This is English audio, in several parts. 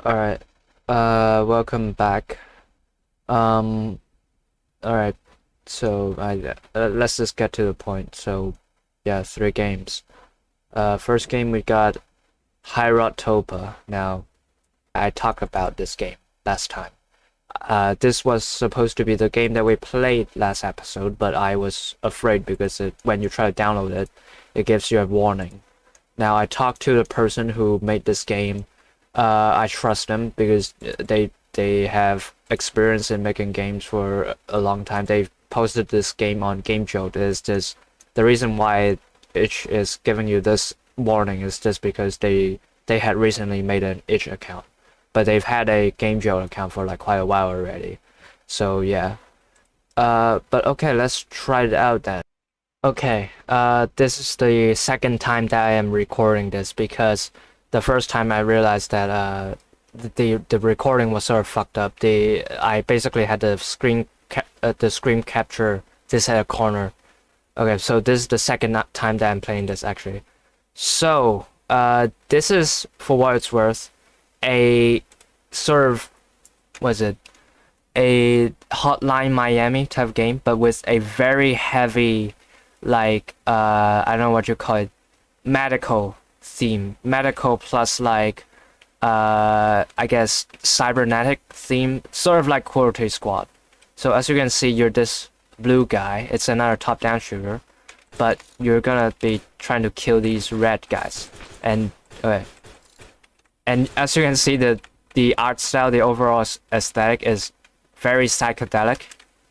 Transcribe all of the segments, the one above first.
Alright, welcome back. Um, alright, so let's just get to the point. So, yeah, 3 games. First game we got Highrot Tulpa. Now, I talked about this game last time. This was supposed to be the game that we played last episode, but I was afraid because when you try to download it, it gives you a warning. Now, I talked to the person who made this game. I trust them because they have experience in making games for a long time. They've posted this game on GameJolt. Is just the reason why itch is giving you this warning is just because they had recently made an itch account, but they've had a GameJolt account for like quite a while already. So yeah. But okay, let's try it out then. Okay, this is the second time that I am recording this because the first time I realized that the recording was sort of fucked up. I basically had the screen capture this at a corner. Okay, so this is the second time that I'm playing this actually. So, this is for what it's worth, a sort of was it a Hotline Miami type of game, but with a very heavy like I don't know what you call it, medical theme, medical plus like I guess cybernetic theme, sort of like Quality Squad. So as you can see, you're this blue guy. It's another top-down shooter, but you're gonna be trying to kill these red guys. And okay, and as you can see, the art style, the overall aesthetic is very psychedelic.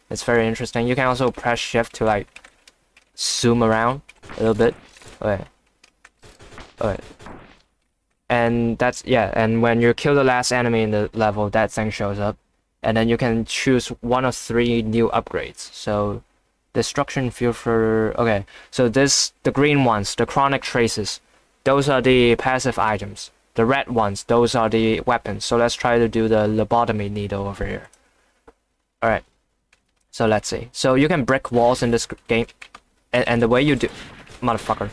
It's very interesting. You can also press shift to like zoom around a little bit. Okay. Okay. And that's, yeah, and when you kill the last enemy in the level, that thing shows up. And then you can choose one of 3 new upgrades. So, destruction field for, okay. So the green ones, the chronic traces, those are the passive items. The red ones, those are the weapons. So let's try to do the lobotomy needle over here. Alright. So let's see. So you can break walls in this game. And the way you do, motherfucker,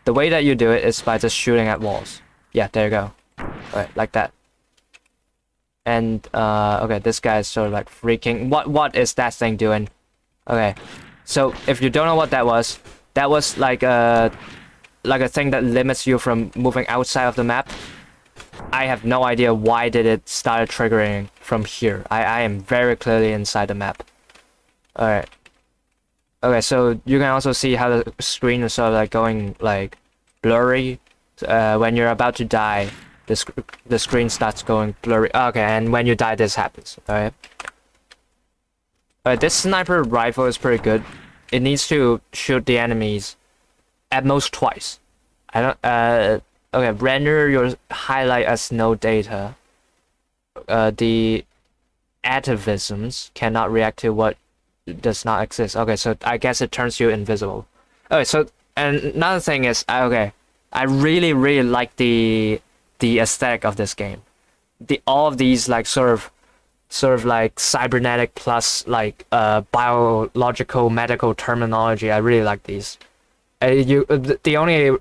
the way that you do it is by just shooting at walls. Yeah, there you go. Alright, like that. And okay, this guy is sort of like freaking. What is that thing doing? Okay, so if you don't know what that was like a thing that limits you from moving outside of the map. I have no idea why did it start triggering from here. I am very clearly inside the map. Alright. Okay, so you can also see how the screen is sort of like going like blurry. When you're about to die, the screen starts going blurry. Okay, and when you die, this happens. Alright. Alright, this sniper rifle is pretty good. It needs to shoot the enemies at most twice. I don't. Okay, render your highlight as no data. The atavisms cannot react to what does not exist. Okay, so I guess it turns you invisible. Okay, so and another thing is, okay, I really like the aesthetic of this game. All of these like sort of like cybernetic plus like biological medical terminology. I really like these. The only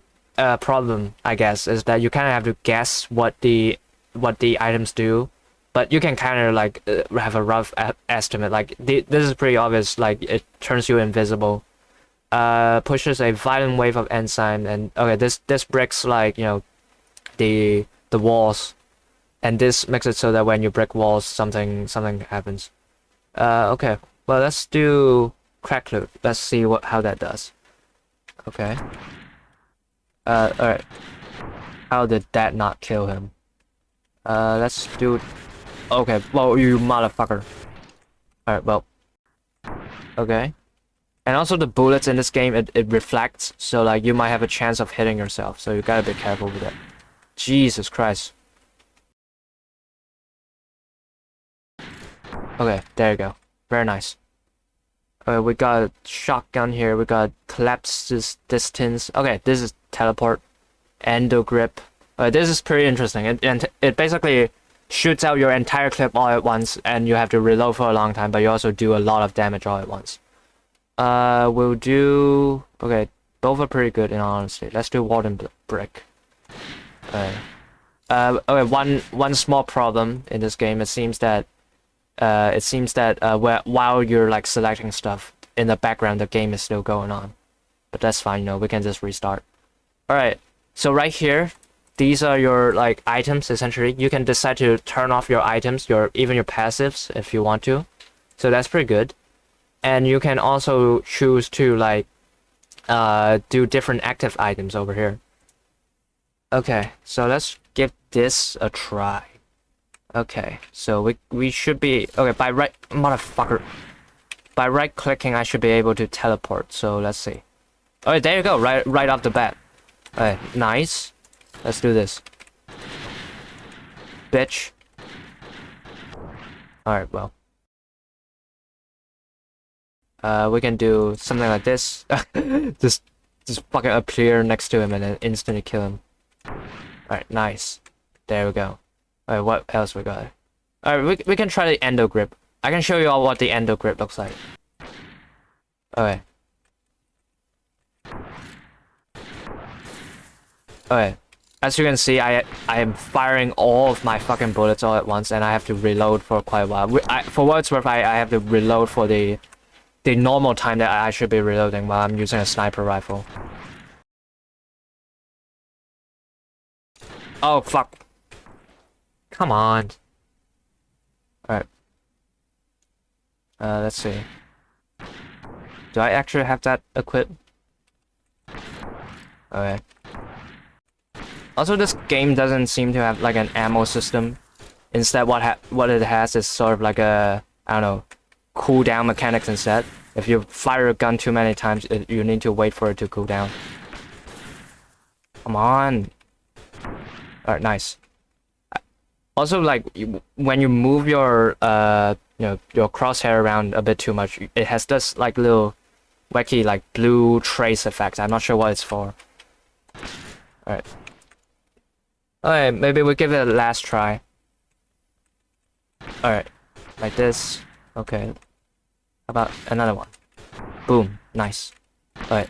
problem I guess is that you kind of have to guess what the items do, but you can kind of like have a rough estimate. Like this is pretty obvious. Like it turns you invisible, pushes a violent wave of enzyme, and okay, this breaks like the walls, and this makes it so that when you break walls, something happens. Okay, well let's do crack loot. Let's see how that does. Okay. Alright. How did that not kill him? Let's do. Okay, well, you motherfucker. Alright, well. Okay. And also the bullets in this game, it reflects, so like you might have a chance of hitting yourself, so you gotta be careful with that. Jesus Christ. Okay, there you go. Very nice. We got a shotgun here, we got collapse distance. Okay, this is teleport. Endo grip. This is pretty interesting. It basically shoots out your entire clip all at once, and you have to reload for a long time, but you also do a lot of damage all at once. We'll do. Okay, both are pretty good in all honesty. Let's do Warden Brick. Okay, one small problem in this game. It seems that while you're like selecting stuff in the background, the game is still going on. But that's fine, you know, we can just restart. All right. So right here, these are your like items essentially. You can decide to turn off your items, even your passives if you want to. So that's pretty good. And you can also choose to like do different active items over here. Okay, so let's give this a try. Okay, so we should be okay by right clicking I should be able to teleport. So let's see. Oh, there you go, right off the bat. Alright, nice. Let's do this. Bitch. Alright, well. We can do something like this. just fucking appear next to him and then instantly kill him. Alright, nice. There we go. Alright, what else we got? Alright, we can try the endo grip. I can show you all what the endo grip looks like. Okay. Okay. As you can see, I am firing all of my fucking bullets all at once, and I have to reload for quite a while. For what it's worth, I have to reload for the normal time that I should be reloading while I'm using a sniper rifle. Oh fuck! Come on. All right. Let's see. Do I actually have that equipped? Okay. Also, this game doesn't seem to have like an ammo system. Instead, what it has is sort of like a, I don't know, cooldown mechanics instead. If you fire a gun too many times, you need to wait for it to cool down. Come on. Alright, nice. Also, like when you move your your crosshair around a bit too much, it has this like little wacky like blue trace effect. I'm not sure what it's for. Alright. Alright, maybe we'll give it a last try. Alright. Like this. Okay. How about another one? Boom. Nice. Alright.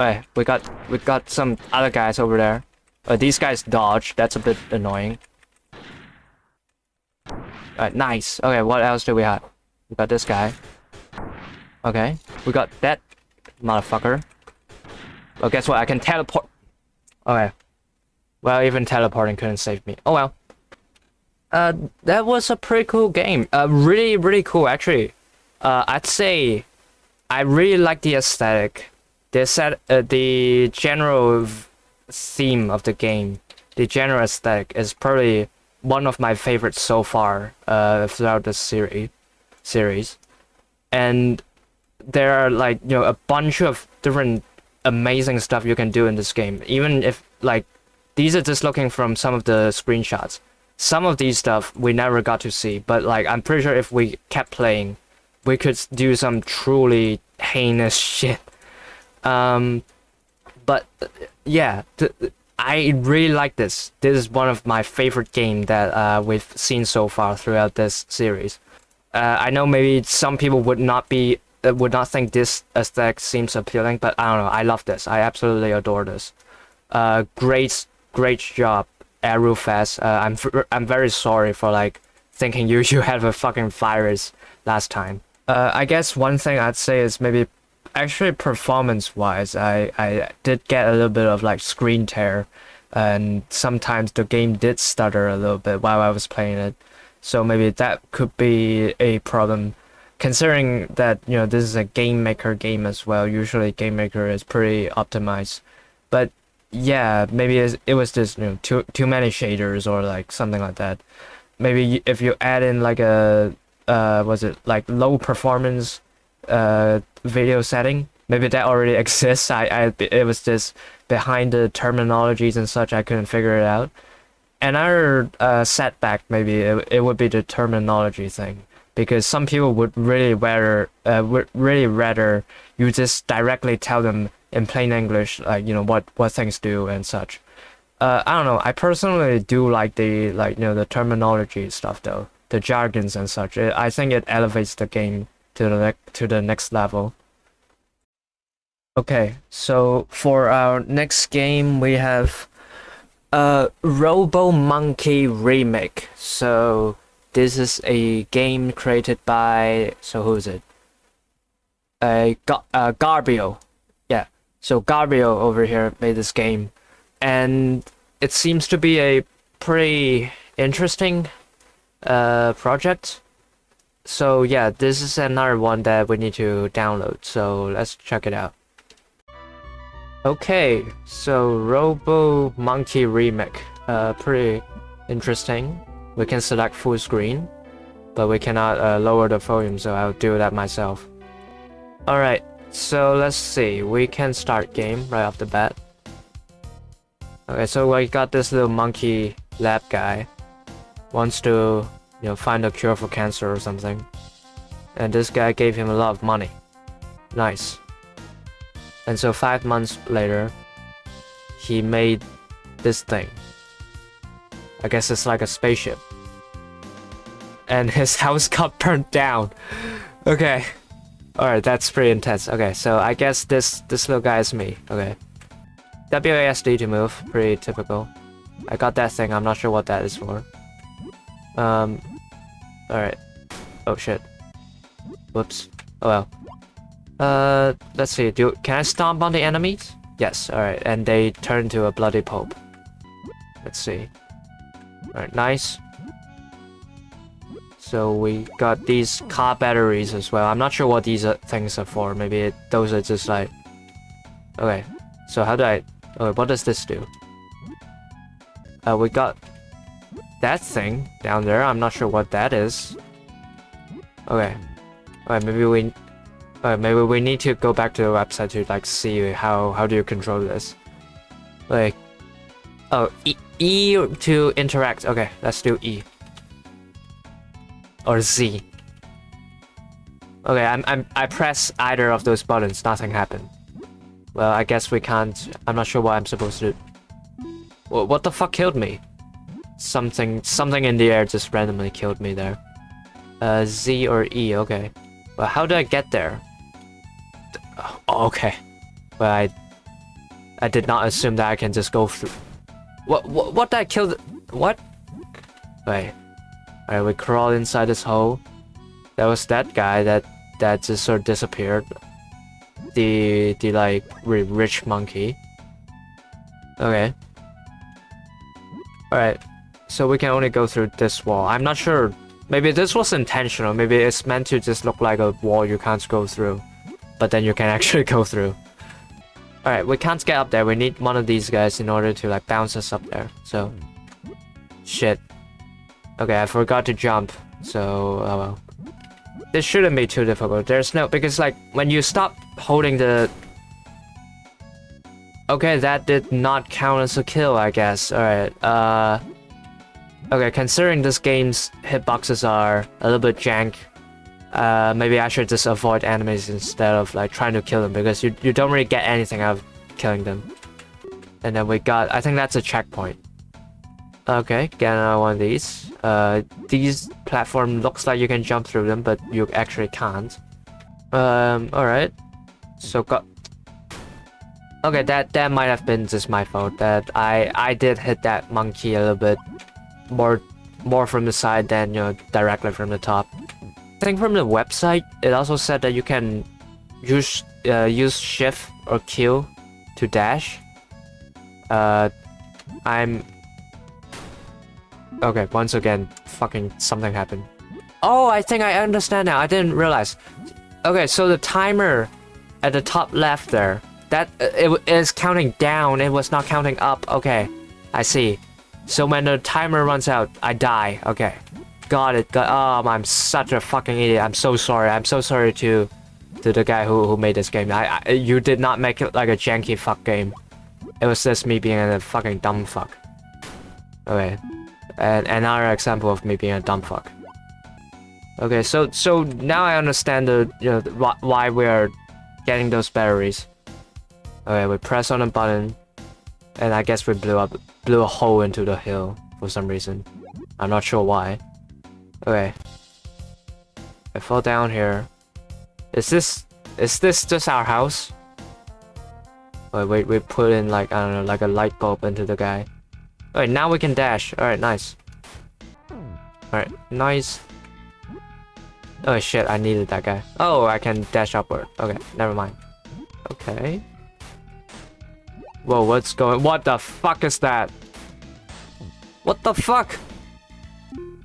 Alright, we got some other guys over there. These guys dodge. That's a bit annoying. Alright, nice. Okay, what else do we have? We got this guy. Okay. We got that motherfucker. Well, guess what? I can teleport. Okay. Well, even teleporting couldn't save me. Oh well. That was a pretty cool game. Really, really cool, actually. I'd say I really like the aesthetic. The general theme of the game, the general aesthetic is probably one of my favorites so far throughout the series. And there are like, you know, a bunch of different amazing stuff you can do in this game. Even if like these are just looking from some of the screenshots. Some of these stuff we never got to see, but like I'm pretty sure if we kept playing, we could do some truly heinous shit. But yeah, I really like this. This is one of my favorite games that we've seen so far throughout this series. I know maybe some people would not think this aesthetic seems appealing, but I don't know. I love this. I absolutely adore this. Great job, Ereu Fest. I'm very sorry for like thinking you had a fucking virus last time. I guess one thing I'd say is maybe actually performance-wise, I did get a little bit of like screen tear, and sometimes the game did stutter a little bit while I was playing it. So maybe that could be a problem, considering that, you know, this is a GameMaker game as well. Usually GameMaker is pretty optimized, but yeah, maybe it was just, you know, too many shaders or like something like that. Maybe if you add in like a was it like low performance video setting, maybe that already exists. It was just behind the terminologies and such, I couldn't figure it out. Another setback maybe it would be the terminology thing, because some people would really rather you just directly tell them in plain English, like, you know, what things do and such. I don't know. I personally do like the terminology stuff though, the jargons and such. I think it elevates the game to the next level. Okay, so for our next game we have RoboMonkey Remake. So this is a game created by, so who is it? Garbio. Yeah. So Garbio over here made this game, and it seems to be a pretty interesting project. So yeah, this is another one that we need to download. So let's check it out. Okay, so RoboMonkey Remake. Pretty interesting. We can select full screen, but we cannot lower the volume, so I'll do that myself. Alright, so let's see. We can start game right off the bat. Okay, so we got this little monkey lab guy. Wants to, find a cure for cancer or something. And this guy gave him a lot of money. Nice. And so 5 months later, he made this thing. I guess it's like a spaceship. And his house got burnt down. Okay. Alright, that's pretty intense. Okay, so I guess this little guy is me. Okay. WASD to move. Pretty typical. I got that thing. I'm not sure what that is for. Alright. Oh shit. Whoops. Oh well. Let's see. Can I stomp on the enemies? Yes. Alright, and they turn to a bloody pulp. Let's see. Alright, nice. So we got these car batteries as well. I'm not sure what these things are for. Maybe those are just like... Okay, so how do I... Okay, what does this do? We got that thing down there. I'm not sure what that is. Okay. Alright, maybe we need to go back to the website to like see how do you control this. Like... Oh, E to interact. Okay, let's do E. Or Z. Okay, I press either of those buttons, nothing happened. Well, I guess we can't. I'm not sure what I'm supposed to do. Well, what the fuck killed me? Something in the air just randomly killed me there. Z or E, okay. Well, how do I get there? Oh, okay. Well, I did not assume that I can just go through. What did I kill? What? Wait. Alright, we crawl inside this hole. That was that guy that just sort of disappeared. The like rich monkey. Okay. Alright. So we can only go through this wall. I'm not sure. Maybe this was intentional. Maybe it's meant to just look like a wall you can't go through. But then you can actually go through. Alright, we can't get up there. We need one of these guys in order to like bounce us up there. So shit. Okay, I forgot to jump, so oh well. This shouldn't be too difficult. There's no, because like when you stop holding the... Okay, that did not count as a kill, I guess. Alright, okay, considering this game's hitboxes are a little bit jank, maybe I should just avoid enemies instead of like trying to kill them, because you don't really get anything out of killing them. And then we got, I think that's a checkpoint. Okay, get another one of these. These platform looks like you can jump through them, but you actually can't. Alright. So got... Okay, that might have been just my fault. That I did hit that monkey a little bit more from the side than, directly from the top. I think from the website, it also said that you can use shift or Q to dash. Okay, once again, fucking something happened. Oh, I think I understand now. I didn't realize. Okay, so the timer at the top left there, that it is counting down. It was not counting up. Okay, I see. So when the timer runs out, I die. Okay, got it. Oh, I'm such a fucking idiot. I'm so sorry. I'm so sorry to the guy who made this game. You did not make it like a janky fuck game. It was just me being a fucking dumb fuck. Okay. And another example of me being a dumb fuck. Okay, so now I understand why we're getting those batteries. Okay, we press on a button, and I guess we blew a hole into the hill for some reason. I'm not sure why. Okay, I fall down here. Is this just our house? Wait, we put in like, I don't know, like a light bulb into the guy. Alright, now we can dash. Alright, nice. Alright, nice. Oh shit, I needed that guy. Oh, I can dash upward. Okay, never mind. Okay. Whoa, what the fuck is that? What the fuck?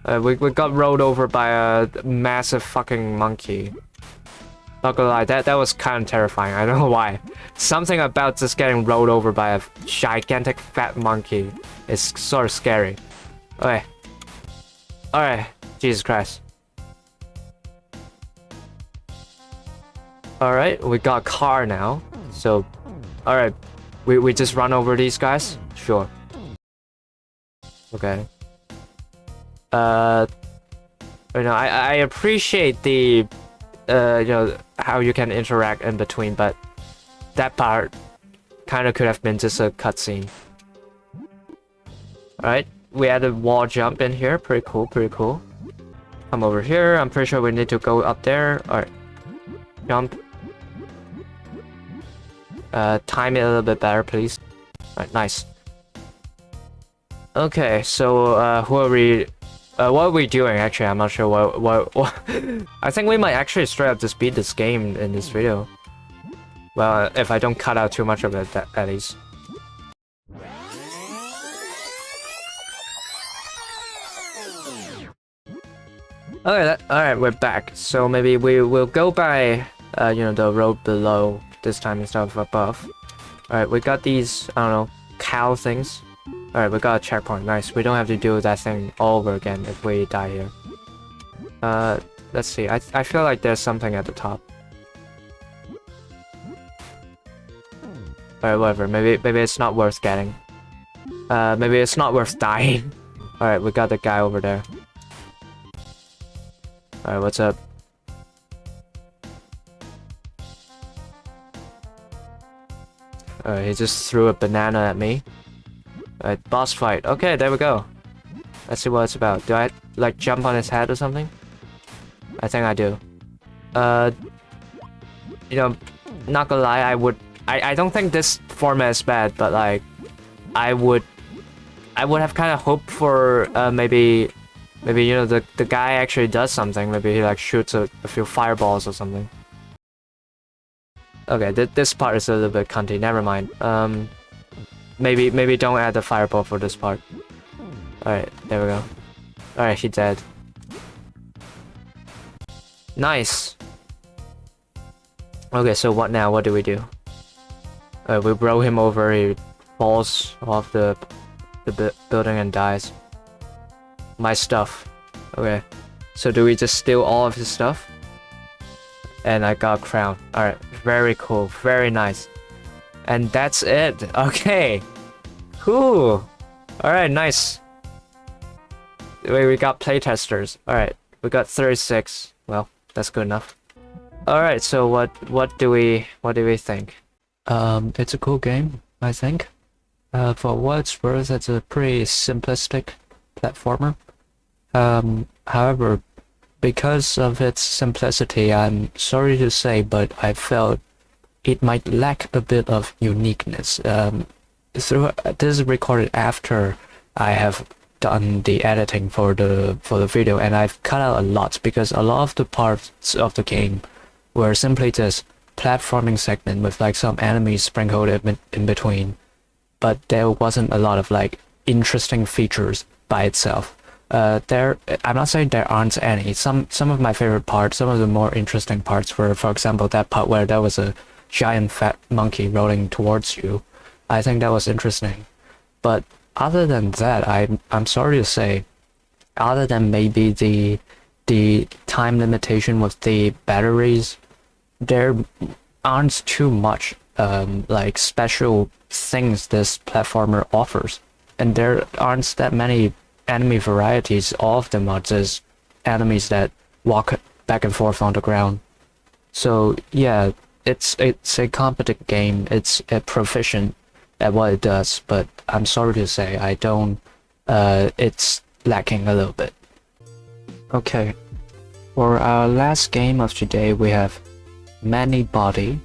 We got rolled over by a massive fucking monkey. Not gonna lie, that was kind of terrifying. I don't know why. Something about just getting rolled over by a gigantic fat monkey is sort of scary. Okay. Alright. Jesus Christ. Alright, we got a car now. So, alright. We just run over these guys? Sure. Okay. You know, I appreciate the you know, how you can interact in between, but that part kind of could have been just a cutscene. Alright, we added wall jump in here. Pretty cool, pretty cool. Come over here. I'm pretty sure we need to go up there. Alright. Jump. Time it a little bit better, please. Alright, nice. Okay, so what are we doing actually? I'm not sure what I think we might actually straight up just beat this game in this video. Well, if I don't cut out too much of it, at least. Okay, alright, we're back. So maybe we will go by you know, the road below this time instead of above. Alright, we got these, I don't know, cow things. Alright, we got a checkpoint. Nice. We don't have to do that thing all over again if we die here. Let's see. I feel like there's something at the top. Alright, whatever. Maybe it's not worth getting. Maybe it's not worth dying. Alright, we got the guy over there. Alright, what's up? Alright, he just threw a banana at me. Alright, boss fight. Okay, there we go. Let's see what it's about. Do I, like, jump on his head or something? I think I do. You know, not gonna lie, I don't think this format is bad, but, like, I would have kind of hoped for, maybe, you know, the guy actually does something. Maybe he, like, shoots a few fireballs or something. Okay, this part is a little bit cunty. Never mind. Maybe don't add the fireball for this part. Alright, there we go. Alright, he's dead. Nice! Okay, so what now? What do we do? We roll him over, he falls off the building and dies. My stuff. Okay. So do we just steal all of his stuff? And I got a crown. Alright, very cool, very nice. And that's it. Okay. Cool. Alright, nice. We got playtesters. Alright, we got 36. Well, that's good enough. Alright, so what do we think? It's a cool game, I think. For what it's worth, it's a pretty simplistic platformer. However, because of its simplicity, I'm sorry to say, but I felt it might lack a bit of uniqueness. This is recorded after I have done the editing for the video, and I've cut out a lot because a lot of the parts of the game were simply just platforming segment with like some enemies sprinkled in between, but there wasn't a lot of like interesting features by itself. I'm not saying there aren't any. Some of my favorite parts, some of the more interesting parts were, for example, that part where there was a giant fat monkey rolling towards you. I think that was interesting. But other than that, I'm sorry to say, other than maybe the time limitation with the batteries, there aren't too much like special things this platformer offers, and there aren't that many enemy varieties. All of them are just enemies that walk back and forth on the ground. So yeah, it's a competent game. It's proficient at what it does, but I'm sorry to say I don't. It's lacking a little bit. Okay, for our last game of today, we have Manybody.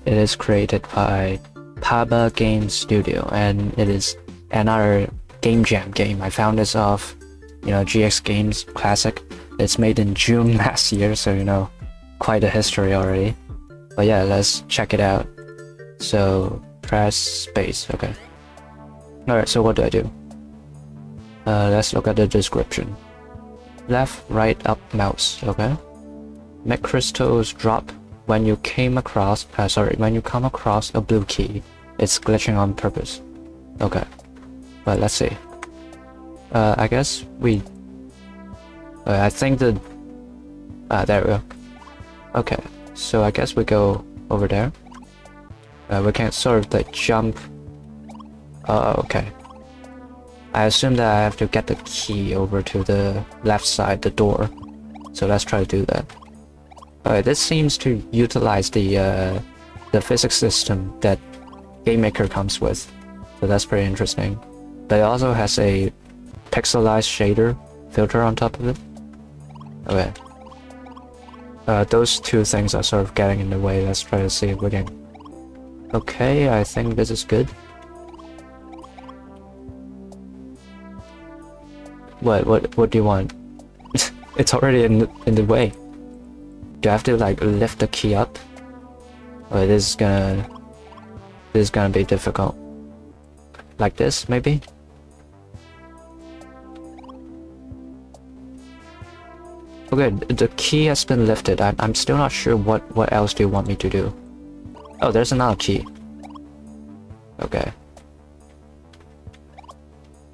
It is created by pabagames Studio, and it is another game jam game. I found this off, GX Games Classic. It's made in June last year, so quite a history already. But yeah, let's check it out. So press space. Okay. Alright, so what do I do? Let's look at the description. Left, right, up, mouse. Okay. Make crystals drop when you come across a blue key. It's glitching on purpose. Okay. But let's see. I guess we. I think the. There we go. Okay. So I guess we go over there. We can sort of like jump. Okay. I assume that I have to get the key over to the left side, the door. So let's try to do that. Alright, this seems to utilize the physics system that GameMaker comes with. So that's pretty interesting. But it also has a pixelized shader filter on top of it. Okay. Those two things are sort of getting in the way. Let's try to see if we can. Okay, I think this is good. What do you want? It's already in the way. Do I have to like lift the key up? Oh, this is gonna be difficult. Like this, maybe? Okay, the key has been lifted. I'm still not sure what else do you want me to do. Oh, there's another key. Okay.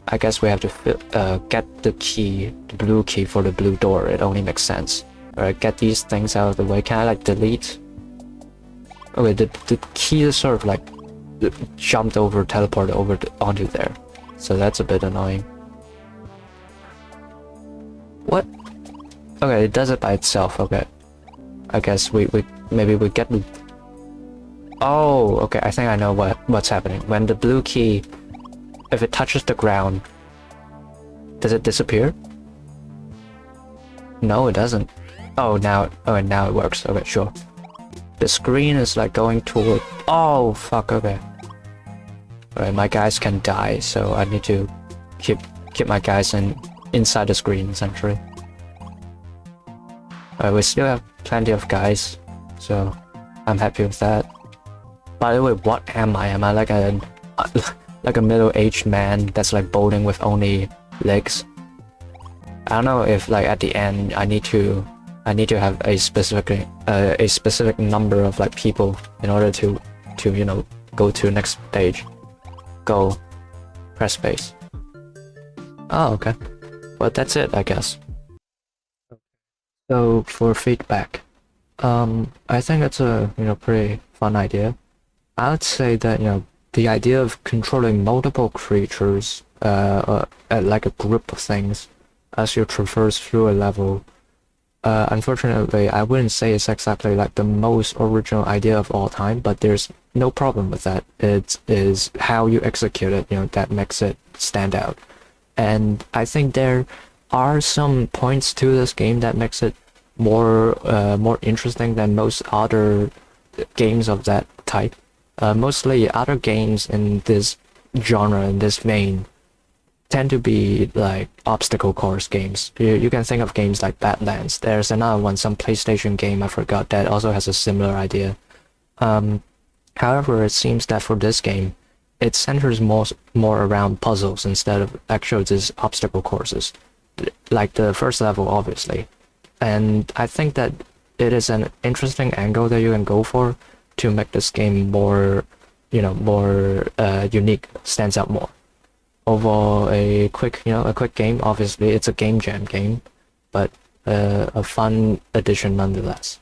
I guess we have to get the key, the blue key for the blue door. It only makes sense. Alright, get these things out of the way. Can I like delete? Okay, the key is sort of like jumped over, teleported over onto there. So that's a bit annoying. What? Okay, it does it by itself. Okay. I guess maybe we get. Oh, okay. I think I know what's happening. When the blue key, if it touches the ground, does it disappear? No, it doesn't. Oh, now it works. Okay, sure. The screen is like going toward. Oh, fuck. Okay. Alright, my guys can die, so I need to keep my guys inside the screen essentially. Alright, we still have plenty of guys, so I'm happy with that. By the way, what am I? Am I like a middle-aged man that's like bowling with only legs? I don't know if like at the end I need to have a specific number of like people in order to go to the next stage. Go, press space. Oh, okay. Well, that's it, I guess. So for feedback, I think it's a pretty fun idea. I would say that the idea of controlling multiple creatures, like a group of things, as you traverse through a level. Unfortunately, I wouldn't say it's exactly like the most original idea of all time, but there's no problem with that. It is how you execute it, that makes it stand out. And I think there are some points to this game that makes it more interesting than most other games of that type. Mostly other games in this genre, in this vein, tend to be like obstacle course games. You can think of games like Badlands. There's another one, some PlayStation game I forgot, that also has a similar idea. However, it seems that for this game, it centers more around puzzles instead of actual just obstacle courses, like the first level, obviously. And I think that it is an interesting angle that you can go for to make this game more unique, stands out more. Overall, a quick game. Obviously, it's a game jam game, but a fun addition nonetheless.